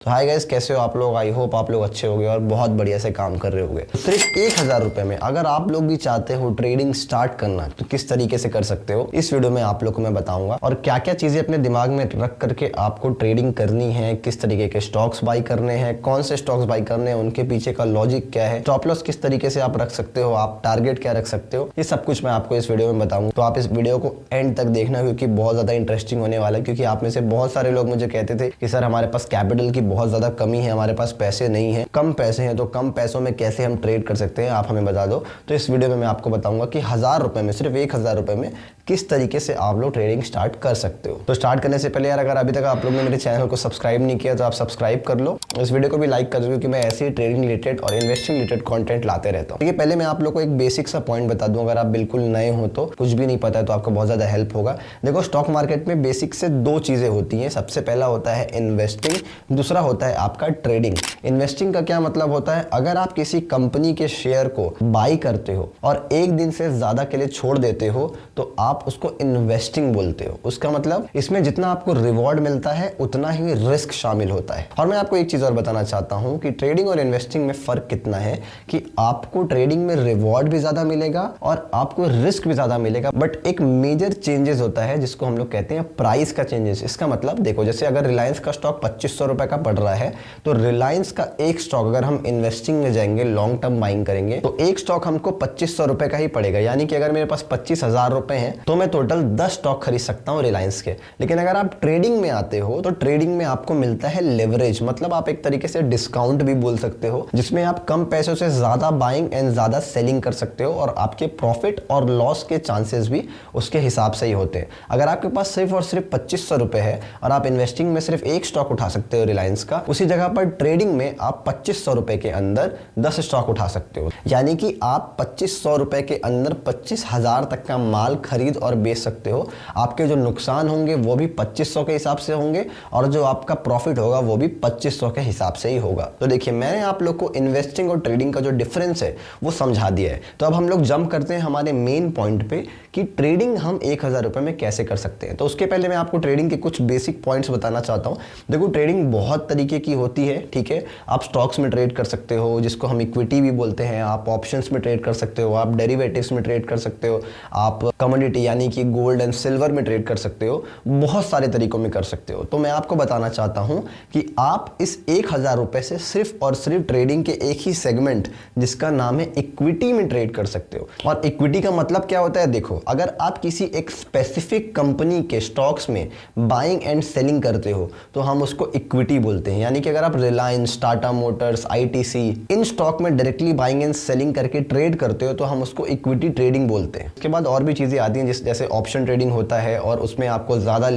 तो hi guys, कैसे हो आप लोग। आई होप आप लोग अच्छे होंगे और बहुत बढ़िया से काम कर रहे होंगे। सिर्फ 1000 रुपए में अगर आप लोग भी चाहते हो ट्रेडिंग स्टार्ट करना तो किस तरीके से कर सकते हो, इस वीडियो में आप लोग को मैं बताऊंगा। और क्या क्या चीजें अपने दिमाग में रख करके आपको ट्रेडिंग करनी है, किस तरीके के स्टॉक्स बाई करने हैं, कौन से स्टॉक्स बाई करने हैं, उनके पीछे का लॉजिक क्या है, स्टॉप लॉस किस तरीके से आप रख सकते हो, आप टारगेट क्या रख सकते हो, ये सब कुछ मैं आपको इस वीडियो में बताऊंगा। तो आप इस वीडियो को एंड तक देखना क्योंकि बहुत ज्यादा इंटरेस्टिंग होने वाला है। क्योंकि आप में से बहुत सारे लोग मुझे कहते थे कि सर हमारे पास कैपिटल की बहुत ज्यादा कमी है, हमारे पास पैसे नहीं है, कम पैसे हैं, तो कम पैसों में कैसे हम ट्रेड कर सकते हैं, आप हमें बता दो। तो इस वीडियो में मैं आपको बताऊंगा कि 1000 रुपए में, सिर्फ 1000 रुपए में किस तरीके से आप लोग ट्रेडिंग स्टार्ट कर सकते हो। तो स्टार्ट करने से पहले यार, अगर अभी तक आप लोग ने मेरे चैनल को सब्सक्राइब नहीं किया तो आप सब्सक्राइब कर लो, इस वीडियो को भी लाइक कर दो क्योंकि मैं ऐसे ही ट्रेडिंग रिलेटेड और इन्वेस्टिंग रिलेटेड कंटेंट लाते रहता हूँ। पहले मैं आप लोग को एक बेसिक सा पॉइंट बता दूं, अगर आप बिल्कुल नए हो तो कुछ भी नहीं पता है तो आपको बहुत ज्यादा हेल्प होगा। देखो, स्टॉक मार्केट में बेसिक से दो चीजें होती हैं। सबसे पहला होता है इन्वेस्टिंग, दूसरा होता है आपका ट्रेडिंग। इन्वेस्टिंग का क्या मतलब होता है, अगर आप किसी कंपनी के शेयर को बाई करते हो और एक दिन से ज्यादा के लिए छोड़ देते हो तो आप उसको इन्वेस्टिंग बोलते हो। उसका मतलब इसमें जितना आपको रिवॉर्ड मिलता है उतना ही रिस्क शामिल होता है। और मैं आपको एक चीज और बताना चाहता हूं कि ट्रेडिंग और इन्वेस्टिंग में फर्क कितना है कि आपको ट्रेडिंग में रिवॉर्ड भी ज्यादा मिलेगा और आपको रिस्क भी ज्यादा मिलेगा, बट एक मेजर चेंजेस होता है जिसको हम लोग कहते हैं प्राइस का चेंजेस। इसका मतलब देखो, जैसे अगर रिलायंस का स्टॉक 2500 रुपए का पड़ रहा है तो रिलायंस का एक स्टॉक अगर हम इन्वेस्टिंग में जाएंगे, लॉन्ग टर्म बाइंग करेंगे, तो एक स्टॉक हमको 2500 रुपए का ही पड़ेगा। यानी कि अगर मेरे पास 25,000 रुपए हैं तो मैं टोटल 10 स्टॉक खरीद सकता हूं रिलायंस के। लेकिन अगर आप ट्रेडिंग में आते हो तो ट्रेडिंग में आपको मिलता है लेवरेज, मतलब आप एक तरीके से डिस्काउंट भी बोल सकते हो, जिसमें आप कम पैसों से ज्यादा बाइंग एंड ज्यादा सेलिंग कर सकते हो और आपके प्रॉफिट और लॉस के चांसेस भी उसके हिसाब से ही होते हैं। अगर आपके पास सिर्फ और सिर्फ 2500 रुपए है और आप इन्वेस्टिंग में सिर्फ एक स्टॉक उठा सकते हो रिलायंस का, उसी जगह पर ट्रेडिंग में आप 2500 रुपए के अंदर 10 स्टॉक उठा सकते हो। यानी कि आप 2500 रुपए के अंदर 25,000 तक का माल खरीद और बेच सकते हो। आपके जो नुकसान होंगे वो भी 2500 के हिसाब से होंगे और जो आपका प्रॉफिट होगा वो भी 2500 के हिसाब से ही होगा। तो देखिए, मैंने आप लोग को इन्वेस्टिंग और ट्रेडिंग का जो डिफरेंस है वो समझा दिया है। तो अब हम लोग जंप करते हैं हमारे मेन पॉइंट पे कि ट्रेडिंग हम 1000 रुपए में कैसे कर सकते हैं। तो उसके पहले मैं आपको ट्रेडिंग के कुछ बेसिक पॉइंट्स बताना चाहता हूं। देखो, ट्रेडिंग बहुत तरीके की होती है, ठीक है। आप स्टॉक्स में ट्रेड कर सकते हो, जिसको हम इक्विटी भी बोलते हैं, आप ऑप्शंस में ट्रेड कर सकते हो, आप डेरिवेटिव्स में ट्रेड कर सकते हो, आप कमोडिटी यानी कि गोल्ड एंड सिल्वर में ट्रेड कर सकते हो, बहुत सारे तरीकों में कर सकते हो। तो मैं आपको बताना चाहता हूं कि आप इस 1000 रुपए से सिर्फ और सिर्फ ट्रेडिंग के एक ही सेगमेंट जिसका नाम है इक्विटी में ट्रेड कर सकते हो। और इक्विटी का मतलब क्या होता है, देखो, अगर आप किसी एक स्पेसिफिक कंपनी के स्टॉक्स में बाइंग एंड सेलिंग करते हो तो हम उसको इक्विटी बोलते हैं। यानी कि अगर आप Reliance, Tata Motors, ITC in stock में डायरेक्टली बाइंग एंड सेलिंग करके ट्रेड करते हो तो हम उसको इक्विटी ट्रेडिंग बोलते हैं। उसके बाद और भी चीजें आती हैं, जैसे ऑप्शन ट्रेडिंग होता है और उसमें आपको ज्यादा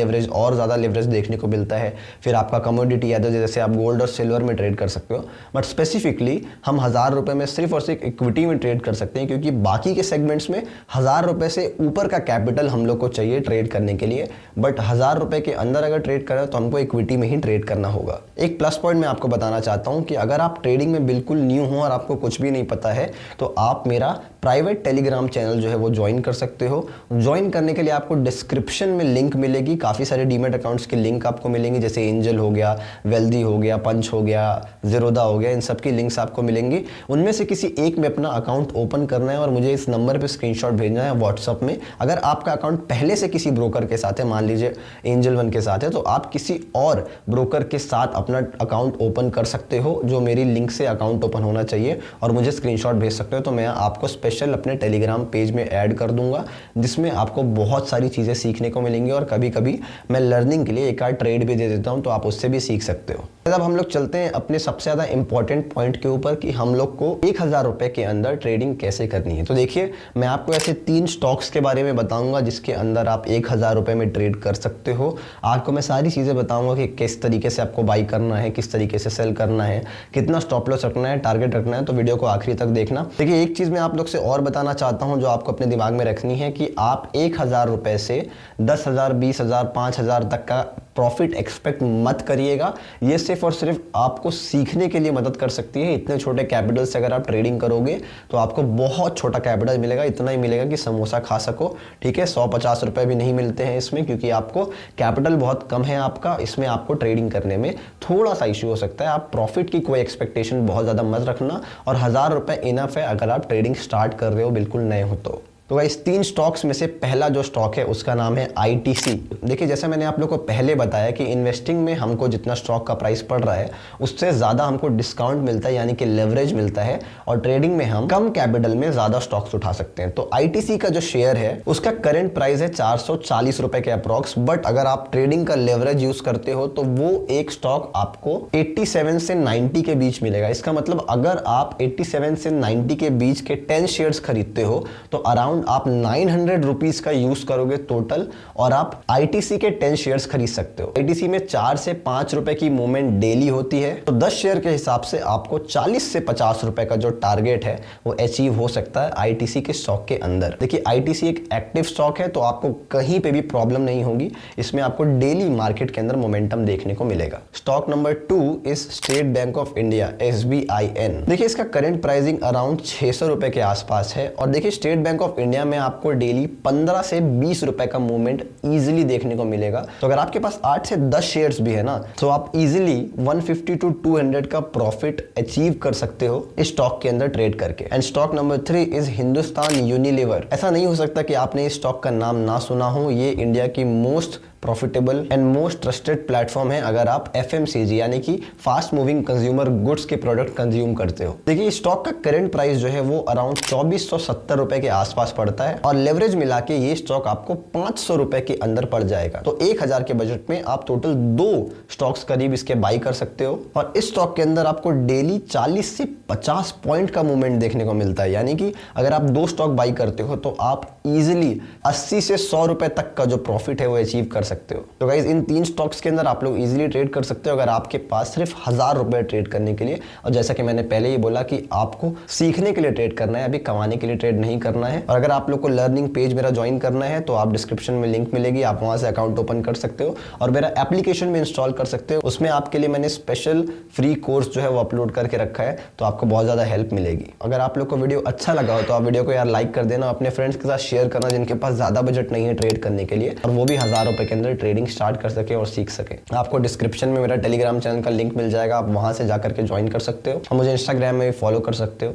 लेवरेज देखने को मिलता है। फिर आपका कमोडिटी या जैसे आप गोल्ड और सिल्वर में ट्रेड कर सकते हो, बट स्पेसिफिकली हम 1000 रुपए में सिर्फ और सिर्फ इक्विटी में ट्रेड कर सकते हैं क्योंकि बाकी के सेगमेंट्स में 1000 रुपए से ऊपर का कैपिटल हम लोग को चाहिए ट्रेड करने के लिए। बट 1000 रुपए के अंदर अगर ट्रेड करें तो हमको इक्विटी में ही ट्रेड करना होगा। एक प्लस पॉइंट मैं आपको बताना चाहता हूं कि अगर आप ट्रेडिंग में बिल्कुल न्यू हो और आपको कुछ भी नहीं पता है तो आप मेरा प्राइवेट टेलीग्राम चैनल जो है वो ज्वाइन कर सकते हो। ज्वाइन करने के लिए आपको डिस्क्रिप्शन में लिंक मिलेगी, काफी सारे डीमैट अकाउंट्स की लिंक आपको मिलेंगी, जैसे एंजल हो गया, वेल्दी हो गया, पंच हो गया, ज़ीरोधा हो गया, इन सब की लिंक्स आपको मिलेंगी। उनमें से किसी एक में अपना अकाउंट ओपन करना है और मुझे इस नंबर पे स्क्रीनशॉट भेजना है व्हाट्सएप में। अगर आपका अकाउंट पहले से किसी ब्रोकर के साथ है, मान लीजिए एंजल वन के साथ है, तो आप किसी और ब्रोकर के साथ अपना अकाउंट ओपन कर सकते हो जो मेरी लिंक से अकाउंट ओपन होना चाहिए और मुझे स्क्रीनशॉट भेज सकते हो। तो मैं आपको स्पेशल अपने टेलीग्राम पेज में ऐड कर दूंगा जिसमें आपको बहुत सारी चीज़ें सीखने को मिलेंगी और कभी कभी मैं लर्निंग के लिए एक आध ट्रेड भी दे देता हूं, तो आप उससे भी सीख सकते हो। अब हम लोग चलते हैं अपने सबसे ज़्यादा इंपॉर्टेंट पॉइंट के ऊपर कि हम लोग को 1000 रुपए के अंदर ट्रेडिंग कैसे करनी है। तो देखिए, मैं आपको ऐसे 3 स्टॉक्स के बारे में बताऊंगा जिसके अंदर आप 1000 रुपए में ट्रेड कर सकते हो। आपको मैं सारी चीज़ें बताऊंगा कि किस तरीके से आपको बाई करना है, किस तरीके से सेल करना है, कितना स्टॉप लॉस रखना है, टारगेट रखना है। तो वीडियो को आखिरी तक देखना। देखिए, एक चीज़ मैं आप लोग से और बताना चाहता हूं जो आपको अपने दिमाग में रखनी है कि आप 1000 रुपए से 10,000, 20,000, 5,000 तक का प्रॉफिट एक्सपेक्ट मत करिएगा। ये सिर्फ और सिर्फ आपको सीखने के लिए मदद कर सकती है। इतने छोटे कैपिटल से अगर आप ट्रेडिंग करोगे तो आपको बहुत छोटा कैपिटल मिलेगा, इतना ही मिलेगा कि समोसा खा सको, ठीक है। 150 रुपए भी नहीं मिलते हैं इसमें, क्योंकि आपको कैपिटल बहुत कम है आपका। इसमें आपको ट्रेडिंग करने में थोड़ा सा इश्यू हो सकता है। आप प्रॉफिट की कोई एक्सपेक्टेशन बहुत ज़्यादा मत रखना, और 1000 रुपए इनफ है अगर आप ट्रेडिंग स्टार्ट कर रहे हो, बिल्कुल नए हो तो गाइस 3 स्टॉक्स में से पहला जो स्टॉक है उसका नाम है ITC। देखिए, जैसे मैंने आप लोग को पहले बताया कि इन्वेस्टिंग में हमको जितना स्टॉक का प्राइस पड़ रहा है उससे ज़्यादा हमको डिस्काउंट मिलता है, यानी कि लेवरेज मिलता है, और ट्रेडिंग में हम कम कैपिटल में ज़्यादा स्टॉक्स उठा सकते हैं। तो ITC का जो शेयर है उसका करंट प्राइस है 440 रुपए के अप्रॉक्स, बट अगर आप ट्रेडिंग का लेवरेज यूज करते हो तो वो एक स्टॉक आपको 87 से 90 के बीच मिलेगा। इसका मतलब अगर आप 87 से 90 के बीच के 10 शेयर्स खरीदते हो तो अराउंड आप 900 रुपीज का यूज करोगे टोटल, और आप ITC के 10 शेयर्स खरीद सकते हो। ITC में 4 से 5 रुपए की मूवमेंट डेली होती है, तो 10 शेयर के हिसाब से आपको 40 से 50 रुपए का जो टारगेट है वो अचीव हो सकता है ITC के स्टॉक के अंदर। देखिए, ITC एक एक्टिव स्टॉक है, तो आपको कहीं पे भी प्रॉब्लम नहीं होगी। इसमें आपको डेली मार्केट के अंदर मोमेंटम देखने को मिलेगा। Stock number 2 is state bank of India, SBIN। देखिए, इसका करंट प्राइसिंग अराउंड 600 रुपए के आसपास है, और देखिए स्टेट बैंक ऑफ इंडिया में आपको डेली 15 से 20 रुपए का मूवमेंट इजीली देखने को मिलेगा। तो अगर आपके पास 8 से 10 शेयर्स भी है ना, तो आप इजीली 150 टू 200 का प्रॉफिट अचीव कर सकते हो इस स्टॉक के अंदर ट्रेड करके। And stock number 3 is Hindustan Unilever. ऐसा नहीं हो सकता कि आपने इस स्टॉक का नाम ना सुना हो। ये इंडिया की most profitable and most trusted platform है अगर आप FMCG यानी कि फास्ट मूविंग कंज्यूमर गुड्स के प्रोडक्ट कंज्यूम करते हो। देखिए, स्टॉक का करंट प्राइस जो है वो अराउंड 2470 रुपए के आसपास पड़ता है, और लेवरेज मिला के ये स्टॉक आपको 500 रुपए के अंदर पड़ जाएगा। तो 1000 के बजट में आप टोटल 2 स्टॉक्स करीब इसके बाई कर सकते हो, और इस स्टॉक के अंदर आपको डेली 40 से 50 पॉइंट का मूवमेंट देखने को मिलता है। यानी कि अगर आप 2 स्टॉक बाई करते हो तो आप इजिली 80 से 100 रुपए तक का जो प्रॉफिट है वो अचीव कर सकते हो। तो गाइस, इन 3 स्टॉक्स के अंदर आप लोग इजीली ट्रेड कर सकते हो अगर आपके पास सिर्फ 1000 रुपए ट्रेड करने के लिए। और जैसा कि मैंने पहले ही बोला कि आपको सीखने के लिए ट्रेड करना है, अभी कमाने के लिए ट्रेड नहीं करना है। और अगर आप लोग को लर्निंग पेज मेरा ज्वाइन करना है तो आप डिस्क्रिप्शन में लिंक मिलेगी, आप वहां से अकाउंट ओपन कर सकते हो और मेरा एप्लीकेशन में इंस्टॉल कर सकते हो। उसमें आपके लिए मैंने स्पेशल फ्री कोर्स जो है वो अपलोड करके रखा है, तो आपको बहुत ज्यादा हेल्प मिलेगी। अगर आप लोग को वीडियो अच्छा लगा हो तो आप वीडियो को यार लाइक कर देना, अपने फ्रेंड्स के साथ शेयर करना जिनके पास ज्यादा बजट नहीं है ट्रेड करने के लिए, और वो भी 1000 रुपए के अंदर ट्रेडिंग स्टार्ट कर सके और सीख सके। आपको डिस्क्रिप्शन में मेरा टेलीग्राम चैनल का लिंक मिल जाएगा, आप वहां से जाकर के ज्वाइन कर सकते हो, और मुझे इंस्टाग्राम में भी फॉलो कर सकते हो।